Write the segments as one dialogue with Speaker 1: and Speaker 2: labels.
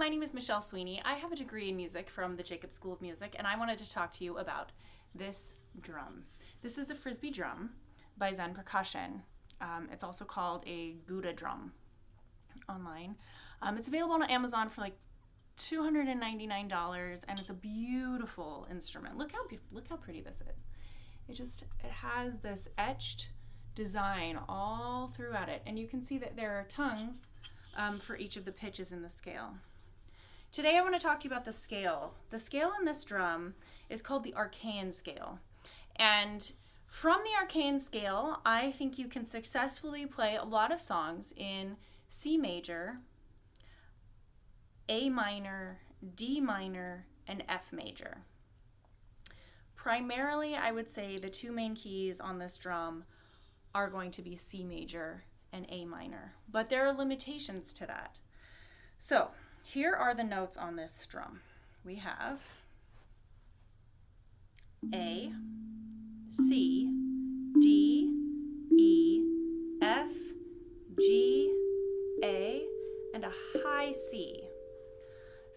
Speaker 1: my name is Michelle Sweeney. I have a degree in music from the Jacobs School of Music, and I wanted to talk to you about this drum. This is the Freezebee drum by Zen Percussion. It's also called a Guda drum online. It's available on Amazon for like $299, and it's a beautiful instrument. Look how pretty this is. It has this etched design all throughout it, and you can see that there are tongues for each of the pitches in the scale. Today I want to talk to you about the scale. The scale in this drum is called the Arcane Scale. And from the Arcane Scale, I think you can successfully play a lot of songs in C major, A minor, D minor, and F major. Primarily, I would say the two main keys on this drum are going to be C major and A minor, but there are limitations to that. So here are the notes on this drum. We have A, C, D, E, F, G, A, and a high C.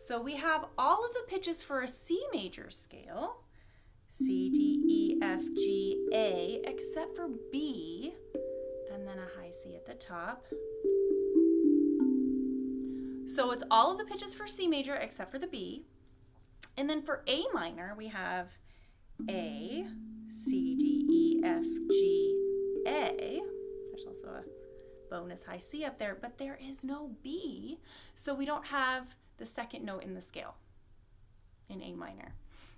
Speaker 1: So we have all of the pitches for a C major scale, C, D, E, F, G, A, except for B, and then a high C at the top. So it's all of the pitches for C major except for the B. And then for A minor, we have A, C, D, E, F, G, A. There's also a bonus high C up there, but there is no B, so we don't have the second note in the scale in A minor.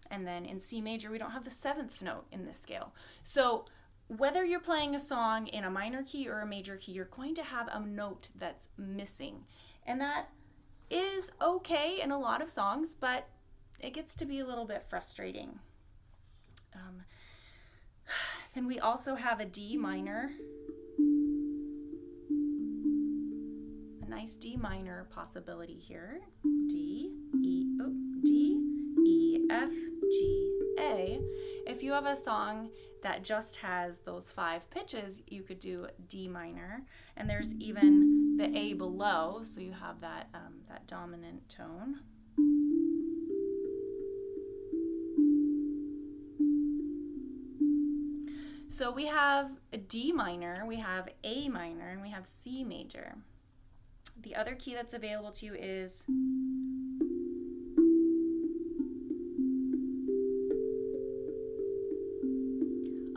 Speaker 1: And then in C major, we don't have the seventh note in this scale. So whether you're playing a song in a minor key or a major key, you're going to have a note that's missing. And that is okay in a lot of songs, but it gets to be a little bit frustrating. Then we also have a D minor. A nice D minor possibility here. D, E, F, G, A. If you have a song that just has those 5 pitches, you could do D minor, and there's even the A below, so you have that dominant tone. So we have a D minor, we have A minor, and we have C major. The other key that's available to you is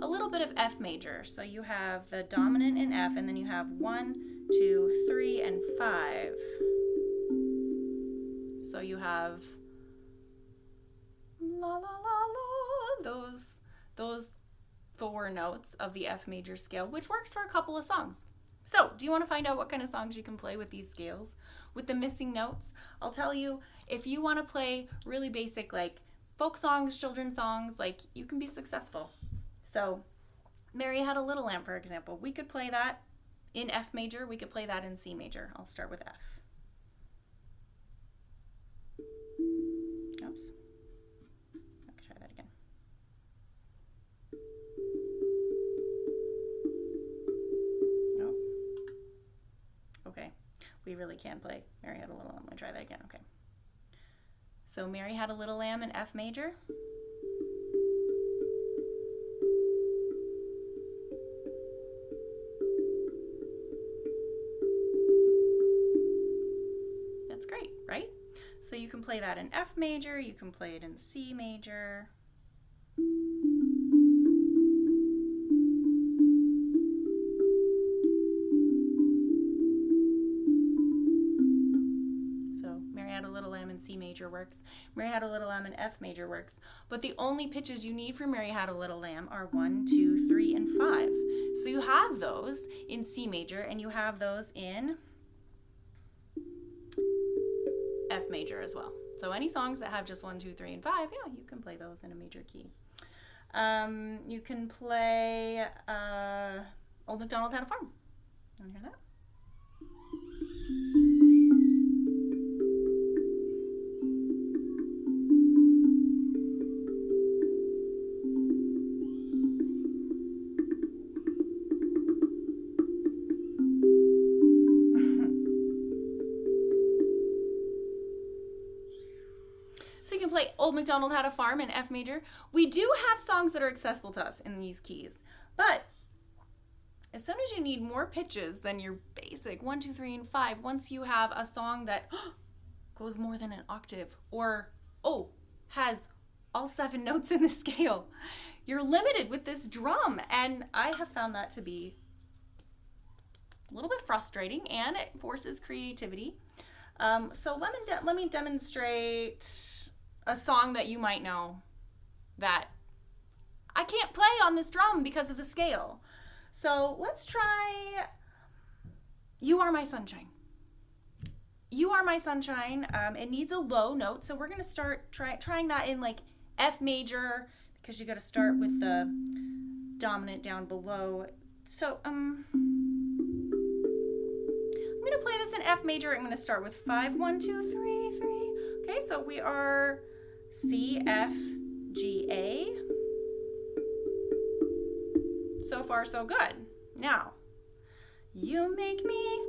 Speaker 1: a little bit of F major. So you have the dominant in F, and then you have 1, 2, 3, and 5. So you have la la la la, those 4 notes of the F major scale, which works for a couple of songs. So do you want to find out what kind of songs you can play with these scales with the missing notes? I'll tell you, if you want to play really basic like folk songs, children's songs, like you can be successful. So Mary Had a Little Lamb, for example, we could play that in F major, we could play that in C major. I'll start with F. Oops. Okay, try that again. Nope. Okay, we really can't play Mary Had a Little Lamb. I'm gonna try that again, okay. So Mary Had a Little Lamb in F major. Great, right? So you can play that in F major, you can play it in C major. So Mary Had a Little Lamb in C major works. Mary Had a Little Lamb in F major works. But the only pitches you need for Mary Had a Little Lamb are 1, 2, 3, and 5. So you have those in C major, and you have those in F major as well. So any songs that have just 1, 2, 3, and 5, yeah, you can play those in a major key. You can play Old MacDonald Had a Farm. You want to hear that? So you can play Old MacDonald Had a Farm in F major. We do have songs that are accessible to us in these keys, but as soon as you need more pitches than your basic 1, 2, 3, and 5, once you have a song that goes more than an octave or, has all 7 notes in the scale, you're limited with this drum. And I have found that to be a little bit frustrating, and it forces creativity. So let me demonstrate a song that you might know that I can't play on this drum because of the scale. So let's try You Are My Sunshine. You Are My Sunshine, it needs a low note, so we're going to start trying that in like F major, because you got to start with the dominant down below. So I'm going to play this in F major. I'm going to start with 5, 1, 2, 3, 3. Okay, so we are C, F, G, A. So far, so good. Now, you make me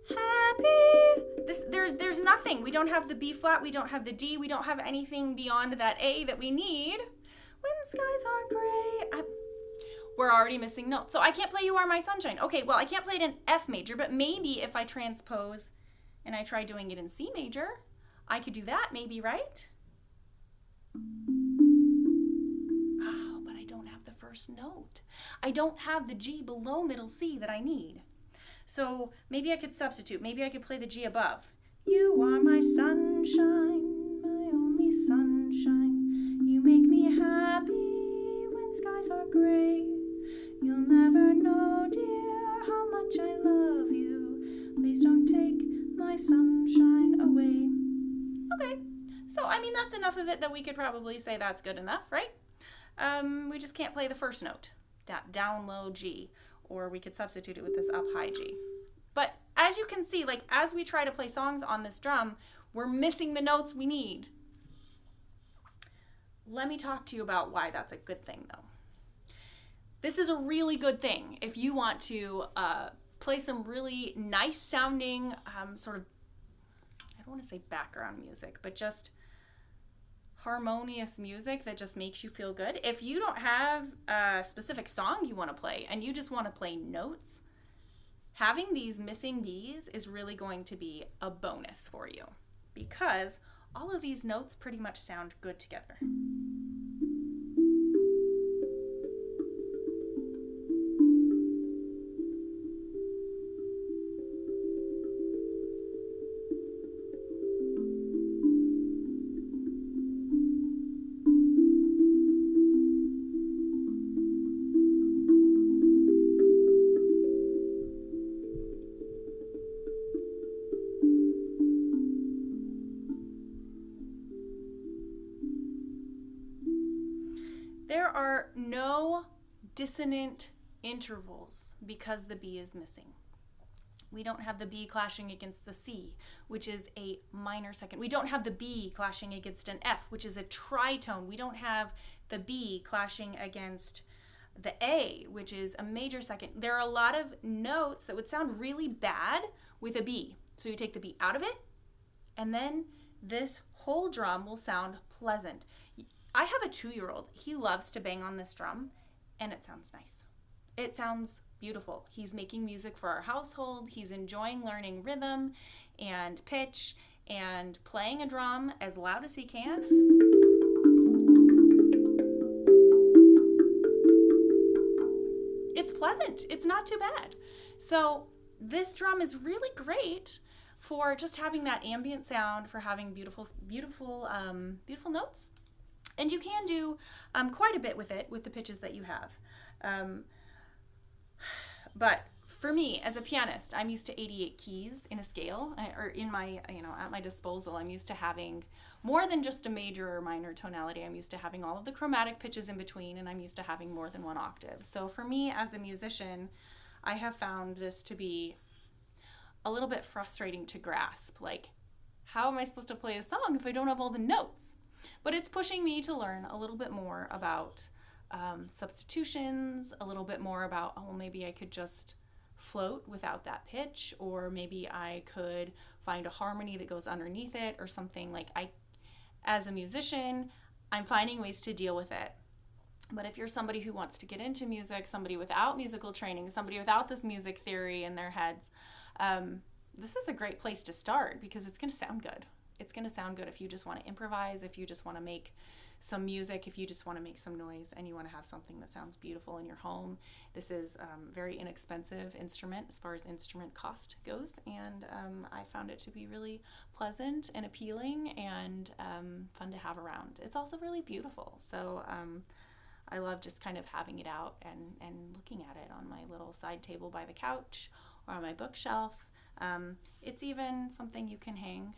Speaker 1: happy. There's nothing. We don't have the B flat. We don't have the D. We don't have anything beyond that A that we need. When skies are gray. We're already missing notes. So I can't play You Are My Sunshine. Okay, well, I can't play it in F major, but maybe if I transpose and I try doing it in C major, I could do that maybe, right? Oh, but I don't have the first note. I don't have the G below middle C that I need. So maybe I could substitute. Maybe I could play the G above. You are my sunshine, my only sunshine. You make me happy when skies are gray. You'll never know, dear, how much I love you. Please don't take my sunshine away. Okay, so I mean that's enough of it that we could probably say that's good enough, right? We just can't play the first note, that down low G, or we could substitute it with this up high G. But as you can see, like as we try to play songs on this drum, we're missing the notes we need. Let me talk to you about why that's a good thing though. This is a really good thing if you want to play some really nice sounding sort of, I don't want to say background music, but just harmonious music that just makes you feel good. If you don't have a specific song you want to play and you just want to play notes, having these missing B's is really going to be a bonus for you because all of these notes pretty much sound good together. There are no dissonant intervals because the B is missing. We don't have the B clashing against the C, which is a minor second. We don't have the B clashing against an F, which is a tritone. We don't have the B clashing against the A, which is a major second. There are a lot of notes that would sound really bad with a B. So you take the B out of it, and then this whole drum will sound pleasant. I have a 2-year-old. He loves to bang on this drum, and it sounds nice. It sounds beautiful. He's making music for our household. He's enjoying learning rhythm and pitch and playing a drum as loud as he can. It's pleasant. It's not too bad. So this drum is really great for just having that ambient sound, for having beautiful notes. And you can do quite a bit with it, with the pitches that you have. But for me, as a pianist, I'm used to 88 keys in a scale, or in my, at my disposal. I'm used to having more than just a major or minor tonality. I'm used to having all of the chromatic pitches in between, and I'm used to having more than one octave. So for me, as a musician, I have found this to be a little bit frustrating to grasp. Like, how am I supposed to play a song if I don't have all the notes? But it's pushing me to learn a little bit more about substitutions, a little bit more about, maybe I could just float without that pitch, or maybe I could find a harmony that goes underneath it or something. Like, as a musician, I'm finding ways to deal with it. But if you're somebody who wants to get into music, somebody without musical training, somebody without this music theory in their heads, this is a great place to start, because it's going to sound good. It's going to sound good if you just want to improvise, if you just want to make some music, if you just want to make some noise and you want to have something that sounds beautiful in your home. This is a very inexpensive instrument as far as instrument cost goes, and I found it to be really pleasant and appealing and fun to have around. It's also really beautiful, so I love just kind of having it out and looking at it on my little side table by the couch or on my bookshelf. It's even something you can hang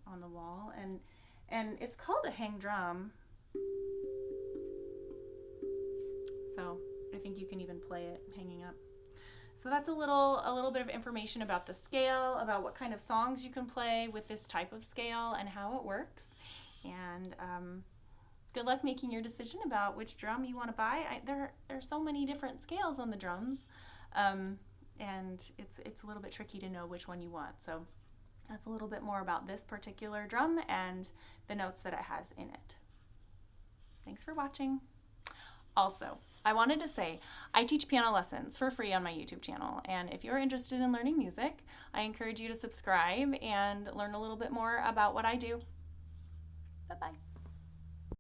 Speaker 1: on the wall, and it's called a hang drum. So I think you can even play it hanging up. So that's a little bit of information about the scale, about what kind of songs you can play with this type of scale and how it works. And good luck making your decision about which drum you want to buy. There are so many different scales on the drums, and it's a little bit tricky to know which one you want. So that's a little bit more about this particular drum and the notes that it has in it. Thanks for watching. Also, I wanted to say I teach piano lessons for free on my YouTube channel, and if you're interested in learning music, I encourage you to subscribe and learn a little bit more about what I do. Bye-bye.